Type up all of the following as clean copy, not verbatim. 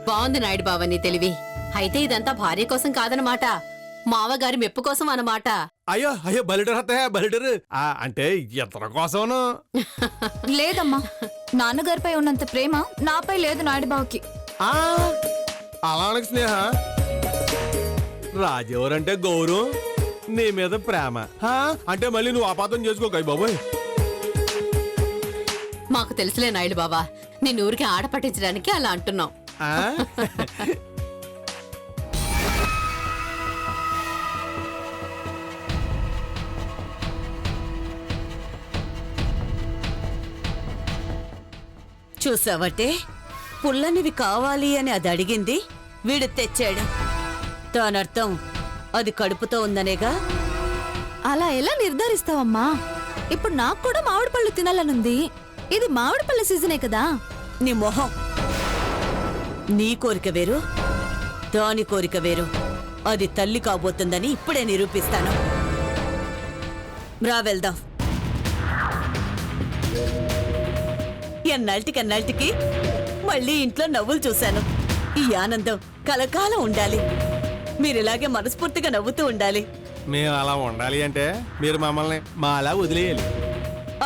బాగుంది నాయుడు బావ నీ తెలివి. అయితే ఇదంతా భార్య కోసం కాదనమాట, మావగారి మెప్పు కోసం అన్నమాట. అయ్యో అయ్యో బలిడర్ అత్తయ్య బలిడర్ అంటే ఇతర కోసంను. లేదమ్మా, నాన్నగారిపై ఉన్నంత ప్రేమ నాపై లేదు నాయుడు బావకి. అలా అనకు స్నేహ. రాజెవరంటే గౌరవం, నీ మీద ప్రేమ. అంటే మళ్ళీ నువ్వు అపార్థం చేసుకోక బాబోయ్. మాకు తెలుసులే నాయుడు బావా, నిన్ను ఊరికి ఆడ పట్టించడానికి అలా అంటున్నాం. చూసావటే, పుల్లనివి కావాలి అని అది అడిగింది, వీడు తెచ్చాడు. దానర్థం అది కడుపుతో ఉందనేగా. అలా ఎలా నిర్ధారిస్తావమ్మా? ఇప్పుడు నాకు కూడా మామిడి పళ్ళు తినాలనుంది. ఇది మామిడి పళ్ళ సీజనే కదా. నీ మొహం. నీ కోరిక వేరు, దాని కోరిక వేరు. అది తల్లి కాబోతుందని ఇప్పుడే నిరూపిస్తాను. రా వెళ్దాం. ఎన్నాళ్ళకి మళ్ళీ ఇంట్లో నవ్వులు చూశాను. ఈ ఆనందం కలకాలం ఉండాలి. మీరిలాగే మనస్ఫూర్తిగా నవ్వుతూ ఉండాలి. మేము అలా ఉండాలి అంటే మీరు మమ్మల్ని మా అలా వదిలేయాలి.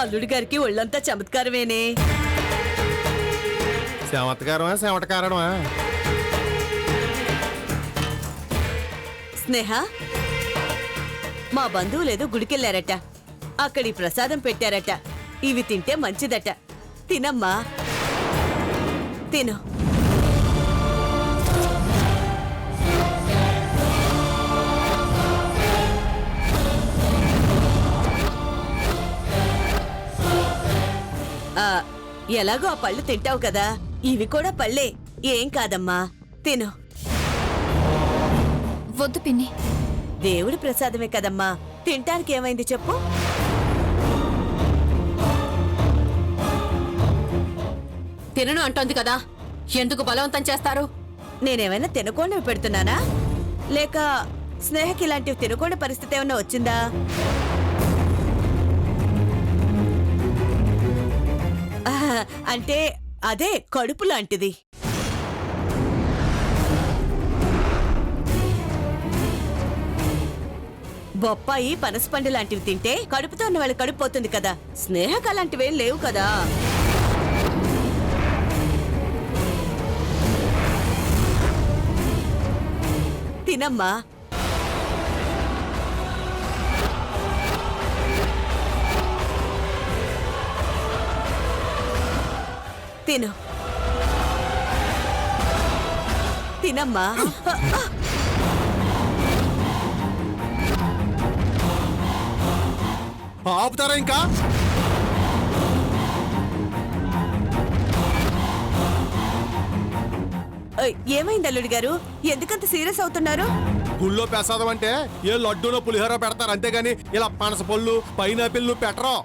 అల్లుడి గారికి ఒళ్ళంతా చమత్కారమేనే. చమత్కారమా చెమటకారమా? స్నేహ, మా బంధువులేదో గుడికెళ్లారట. అక్కడి ప్రసాదం పెట్టారట. ఇవి తింటే మంచిదట. తినమ్మా, తిను. ఎలాగో ఆ పళ్ళు తింటావు కదా, ఇవి కూడా పళ్ళే. ఏం కాదమ్మా, తిను. వద్దు పిన్ని. దేవుడి ప్రసాదమే కదమ్మా, తింటానికి ఏమైంది చెప్పు? తినను అంటోంది కదా, ఎందుకు బలవంతం చేస్తారు? నేనేమైనా తినకుండా పెడుతున్నానా? లేక స్నేహకి ఇలాంటివి తినకుండా పరిస్థితి ఏమన్నా వచ్చిందా? అంటే అదే కడుపు లాంటిది. బొప్పాయి, పనసపండు లాంటివి తింటే కడుపుతో ఉన్న వాళ్ళ కడుపు పోతుంది కదా. స్నేహకు అలాంటివేం లేవు కదా. తినమ్మా. తిను, తినమ్మా. ఆపుతారా ఇంకా? ఏమైంది అల్లుడి గారు? ఎందుకంత సీరియస్ అవుతున్నారు? గుళ్ళో ప్రసాదం అంటే ఏ లడ్డూనో పులిహోర పెడతారు, అంతేగాని ఇలా పనస పళ్ళు పైనాపిల్ పెట్టరు.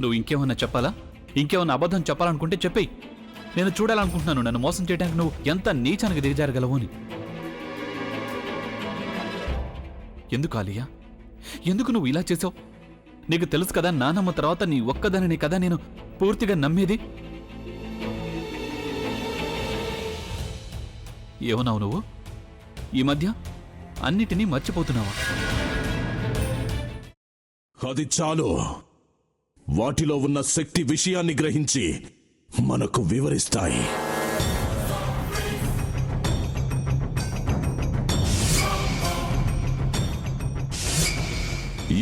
నువ్వు ఇంకేమన్నా చెప్పాలా? ఇంకేమన్నా అబద్ధం చెప్పాలనుకుంటే చెప్పేయి. నేను చూడాలనుకుంటున్నాను నన్ను మోసం చేయడానికి నువ్వు ఎంత నీచానికి దిగజారగలవు అని. ఎందుకు ఆలియా, ఎందుకు నువ్వు ఇలా చేసావు? నీకు తెలుసు కదా, నానమ్మ తర్వాత నీ ఒక్కదానిని కదా నేను పూర్తిగా నమ్మేది. ఏమన్నావు నువ్వు? ఈ మధ్య అన్నిటినీ మర్చిపోతున్నావా? అది చాలు. వాటిలో ఉన్న శక్తి విషయాన్ని గ్రహించి మనకు వివరిస్తాయి.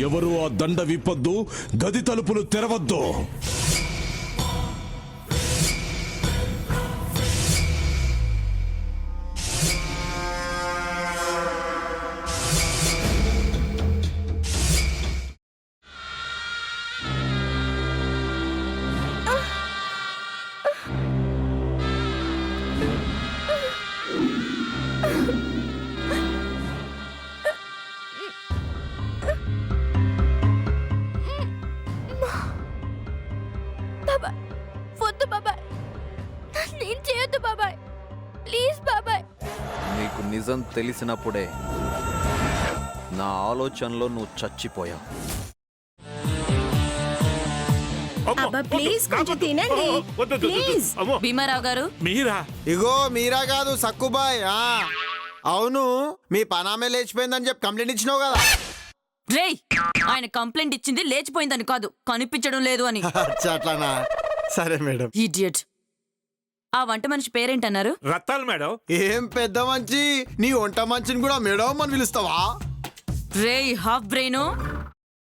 ఎవరు ఆ దండ విప్పొద్దు, గది తలుపులు తెరవద్దు. నీకు నిజం తెలిసినప్పుడే నా ఆలోచనలో నువ్వు చచ్చిపోయావు. అబ్బా ప్లీజ్ కొంచెం తినండి ప్లీజ్. భీమారావు గారు మీరా? ఇగో మీరా కాదు సక్కుబాయ్. అవును, మీ పనామే లేచిపోయిందని చెప్పి కంప్లైంట్ ఇచ్చినావు కదా. రేయ్, ఆయన కంప్లైంట్ ఇచ్చింది లేచిపోయిందని కాదు, కనిపించడం లేదు అని. అట్లానా? సరే మేడం. ఇడియట్. ఆ వంట మనిషి పేరేంటన్నారు? రత్తాలు మేడం. ఏం పెద్ద మంచి, నీ వంట మంచిని కూడా మేడం అని పిలుస్తావా? రేయ్ హాఫ్ బ్రెయిన్,